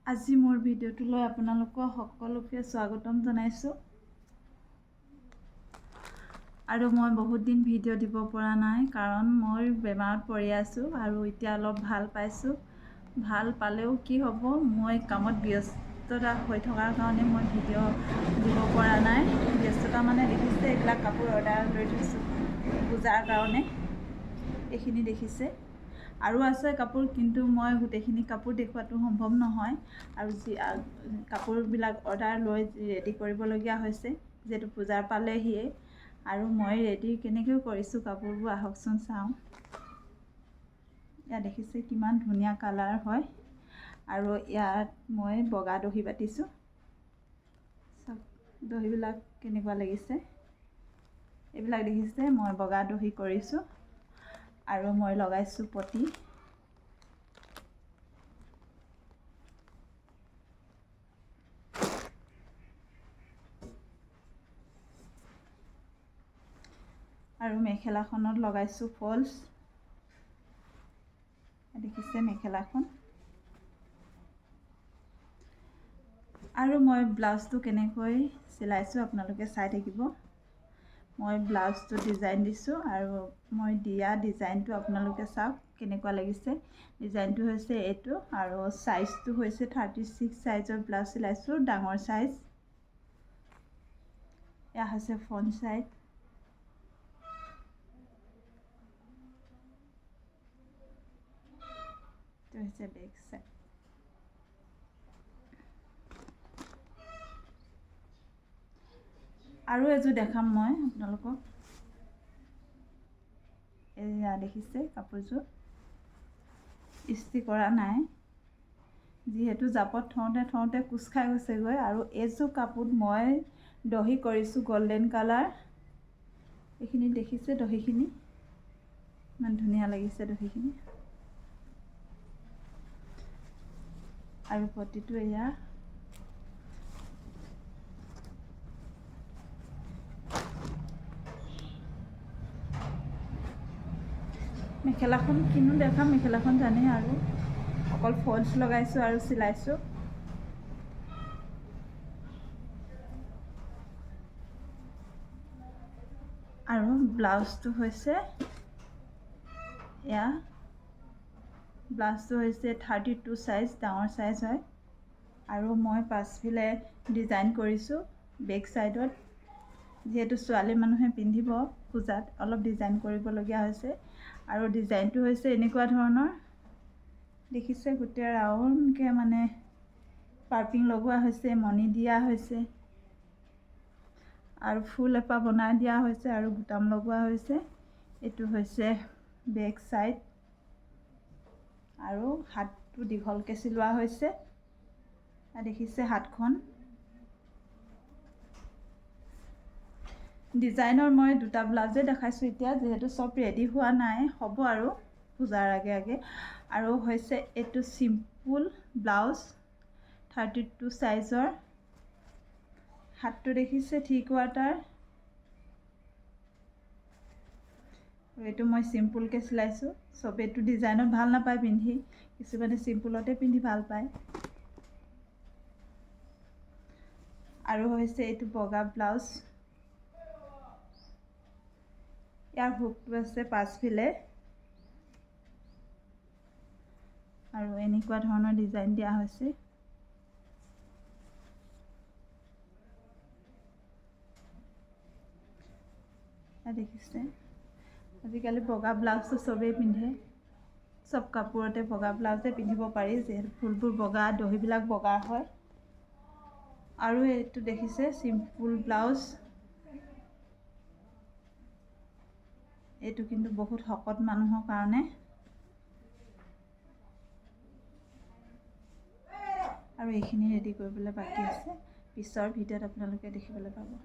আজি মোৰ ভিডিঅ'টোলৈ আপোনালোকক সকলোকে স্বাগতম জনাইছোঁ। আৰু মই বহুত দিন ভিডিঅ' দিব পৰা নাই কাৰণ মই বেমাৰত পৰি আছোঁ আৰু এতিয়া অলপ ভাল পাইছোঁ। ভাল পালেও কি হ'ব, মই কামত ব্যস্ততা হৈ থকাৰ কাৰণে মই ভিডিঅ' দিব পৰা নাই। ব্যস্ততা মানে দেখিছে, এইবিলাক কাপোৰ অৰ্ডাৰ লৈ থৈছোঁ পূজাৰ কাৰণে, এইখিনি দেখিছে। আৰু আছে কাপোৰ, কিন্তু মই গোটেইখিনি কাপোৰ দেখুৱাটো সম্ভৱ নহয়। আৰু যি কাপোৰবিলাক অৰ্ডাৰ লৈ ৰেডি কৰিবলগীয়া হৈছে, যিহেতু পূজাৰ পালেহিয়ে। আৰু মই ৰেডি কেনেকৈ কৰিছোঁ কাপোৰবোৰ আহকচোন চাওঁ। ইয়াত দেখিছে কিমান ধুনীয়া কালাৰ হয়। আৰু ইয়াত মই বগা দহি বাতিছোঁ। চাওক দহিবিলাক কেনেকুৱা লাগিছে। এইবিলাক দেখিছে মই বগা দহি কৰিছোঁ আৰু মই লগাইছোঁ পটি। আৰু মেখেলাখনত লগাইছোঁ ফলছ। দেখিছে মেখেলাখন। আৰু মই ব্লাউজটো কেনেকৈ চিলাইছোঁ আপোনালোকে চাই থাকিব। মই ব্লাউজটো ডিজাইন দিছোঁ আৰু মই দিয়া ডিজাইনটো আপোনালোকে চাওক কেনেকুৱা লাগিছে। ডিজাইনটো হৈছে এইটো আৰু চাইজটো হৈছে 36 চাইজৰ ব্লাউজ চিলাইছোঁ, ডাঙৰ চাইজ। এয়া হৈছে ফ্ৰণ্ট চাইড। এইটো হৈছে বেক চাইড। আৰু এযোৰ দেখাম মই আপোনালোকক। এয়া দেখিছে কাপোৰযোৰ ইস্ত্ৰি কৰা নাই, যিহেতু জাপত থওঁতে কোচ খাই গৈছেগৈ। আৰু এইযোৰ কাপোৰত মই দহি কৰিছোঁ গল্ডেন কালাৰ। এইখিনি দেখিছে দহিখিনি, ইমান ধুনীয়া লাগিছে দহিখিনি। আৰু পটিটো এয়া। মেখেলাখন কিনো দেখাম, মেখেলাখন জানেই আৰু অকল ফলছ লগাইছোঁ আৰু চিলাইছোঁ। আৰু ব্লাউজটো হৈছে এয়া। ব্লাউজটো হৈছে 32 চাইজ, ডাঙৰ চাইজ হয়। আৰু মই পাছফালে ডিজাইন কৰিছোঁ বেক চাইডত, যিহেতু ছোৱালী মানুহে পিন্ধিব পূজাত, অলপ ডিজাইন কৰিবলগীয়া হৈছে। আৰু ডিজাইনটো হৈছে এনেকুৱা ধৰণৰ, দেখিছে গোটেই ৰাউণ্ডকৈ মানে পাইপিং লগোৱা হৈছে, মণি দিয়া হৈছে আৰু ফুল এপাহ বনাই দিয়া হৈছে আৰু বুটাম লগোৱা হৈছে। এইটো হৈছে বেক চাইড। আৰু হাতটো দীঘলকৈ চিলোৱা হৈছে, দেখিছে হাতখন। ডিজাইনৰ মই দুটা ব্লাউজে দেখাইছোঁ এতিয়া, যিহেতু চব ৰেডি হোৱা নাই, হ'ব আৰু পূজাৰ আগে আগে। আৰু হৈছে এইটো চিম্পুল ব্লাউজ 32 চাইজৰ। হাতটো দেখিছে 3/4। এইটো মই চিম্পুলকৈ চিলাইছোঁ। চবেইটো ডিজাইনত ভাল নাপায় পিন্ধি, কিছুমানে চিম্পুলতে পিন্ধি ভাল পায়। আৰু হৈছে এইটো বগা ব্লাউজ। ইয়াৰ হুকটো আছে পাছফালে। আৰু এনেকুৱা ধৰণৰ ডিজাইন দিয়া হৈছে। দেখিছে, আজিকালি বগা ব্লাউজটো চবেই পিন্ধে। চব কাপোৰতে বগা ব্লাউজে পিন্ধিব পাৰি, যিহেতু ফুলবোৰ বগা, দহিবিলাক বগা হয়। আৰু এইটো দেখিছে চিম্পুল ব্লাউজ। এইটো কিন্তু বহুত শকত মানুহৰ কাৰণে। আৰু এইখিনি ৰেডি কৰিবলৈ বাকী আছে, পিছৰ ভিডিঅ'ত আপোনালোকে দেখিবলৈ পাব।